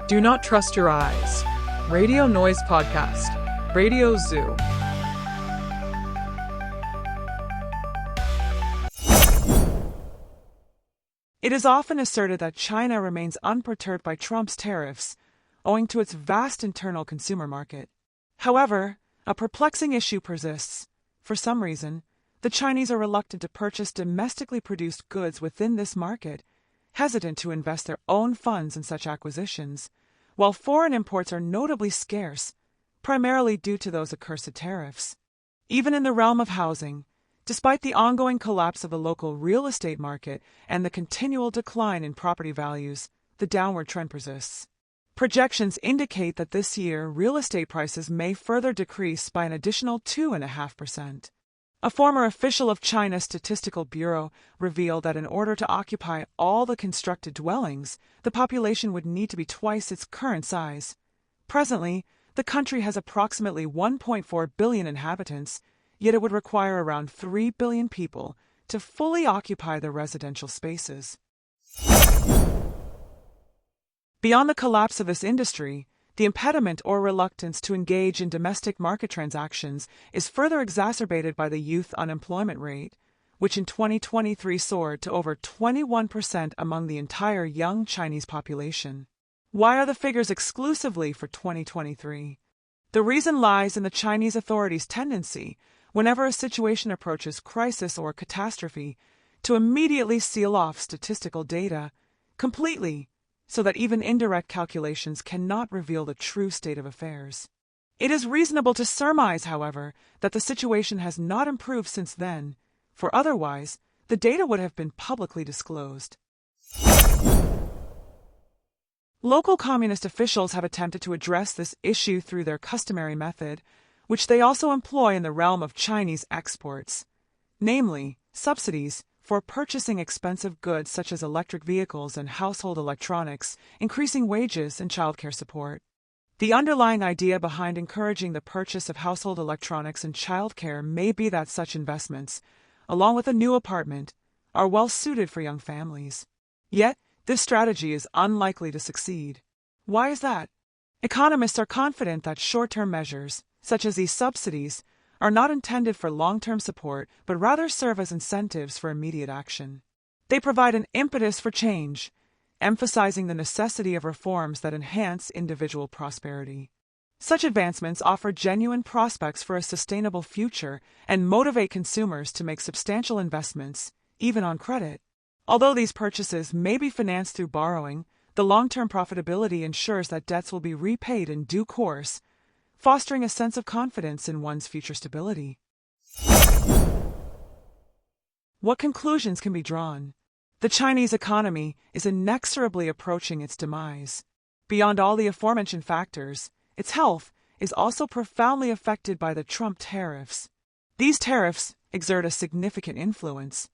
Do not trust your eyes. Radio Noise Podcast. Radio Zoo. It is often asserted that China remains unperturbed by Trump's tariffs, owing to its vast internal consumer market. However, a perplexing issue persists. For some reason, the Chinese are reluctant to purchase domestically produced goods within this market, hesitant to invest their own funds in such acquisitions, while foreign imports are notably scarce, primarily due to those accursed tariffs. Even in the realm of housing, despite the ongoing collapse of the local real estate market and the continual decline in property values, the downward trend persists. Projections indicate that this year real estate prices may further decrease by an additional 2.5%. A former official of China's Statistical Bureau revealed that in order to occupy all the constructed dwellings, the population would need to be twice its current size. Presently, the country has approximately 1.4 billion inhabitants, yet it would require around 3 billion people to fully occupy the residential spaces. Beyond the collapse of this industry, the impediment or reluctance to engage in domestic market transactions is further exacerbated by the youth unemployment rate, which in 2023 soared to over 21% among the entire young Chinese population. Why are the figures exclusively for 2023? The reason lies in the Chinese authorities' tendency, whenever a situation approaches crisis or catastrophe, to immediately seal off statistical data completely, so that even indirect calculations cannot reveal the true state of affairs. It is reasonable to surmise, however, that the situation has not improved since then, for otherwise, the data would have been publicly disclosed. Local communist officials have attempted to address this issue through their customary method, which they also employ in the realm of Chinese exports, namely, subsidies for purchasing expensive goods such as electric vehicles and household electronics, increasing wages and childcare support. The underlying idea behind encouraging the purchase of household electronics and childcare may be that such investments, along with a new apartment, are well suited for young families. Yet, this strategy is unlikely to succeed. Why is that? Economists are confident that short-term measures, such as these subsidies, are not intended for long-term support, but rather serve as incentives for immediate action. They provide an impetus for change, emphasizing the necessity of reforms that enhance individual prosperity. Such advancements offer genuine prospects for a sustainable future and motivate consumers to make substantial investments, even on credit. Although these purchases may be financed through borrowing, the long-term profitability ensures that debts will be repaid in due course, fostering a sense of confidence in one's future stability. What conclusions can be drawn? The Chinese economy is inexorably approaching its demise. Beyond all the aforementioned factors, its health is also profoundly affected by the Trump tariffs. These tariffs exert a significant influence.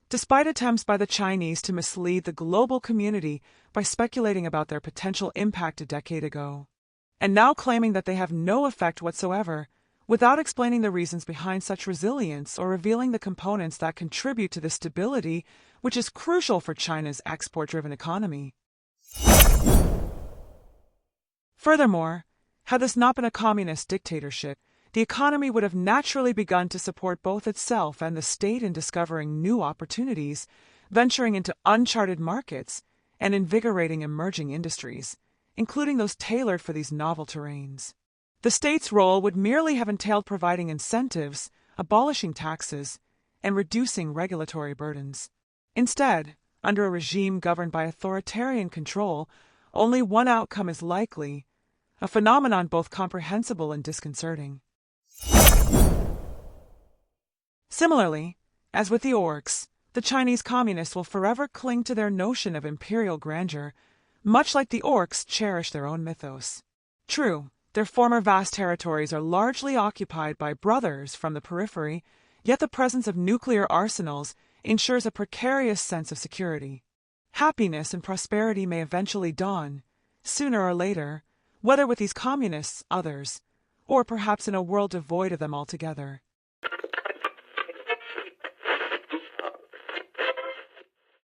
Despite attempts by the Chinese to mislead the global community by speculating about their potential impact a decade ago, and now claiming that they have no effect whatsoever, without explaining the reasons behind such resilience or revealing the components that contribute to the stability which is crucial for China's export-driven economy. Furthermore, had this not been a communist dictatorship, the economy would have naturally begun to support both itself and the state in discovering new opportunities, venturing into uncharted markets, and invigorating emerging industries, including those tailored for these novel terrains. The state's role would merely have entailed providing incentives, abolishing taxes, and reducing regulatory burdens. Instead, under a regime governed by authoritarian control, only one outcome is likely, a phenomenon both comprehensible and disconcerting. Similarly, as with the orcs, the Chinese communists will forever cling to their notion of imperial grandeur, much like the orcs cherish their own mythos. True, their former vast territories are largely occupied by brothers from the periphery, yet the presence of nuclear arsenals ensures a precarious sense of security. Happiness and prosperity may eventually dawn, sooner or later, whether with these communists, others, or perhaps in a world devoid of them altogether.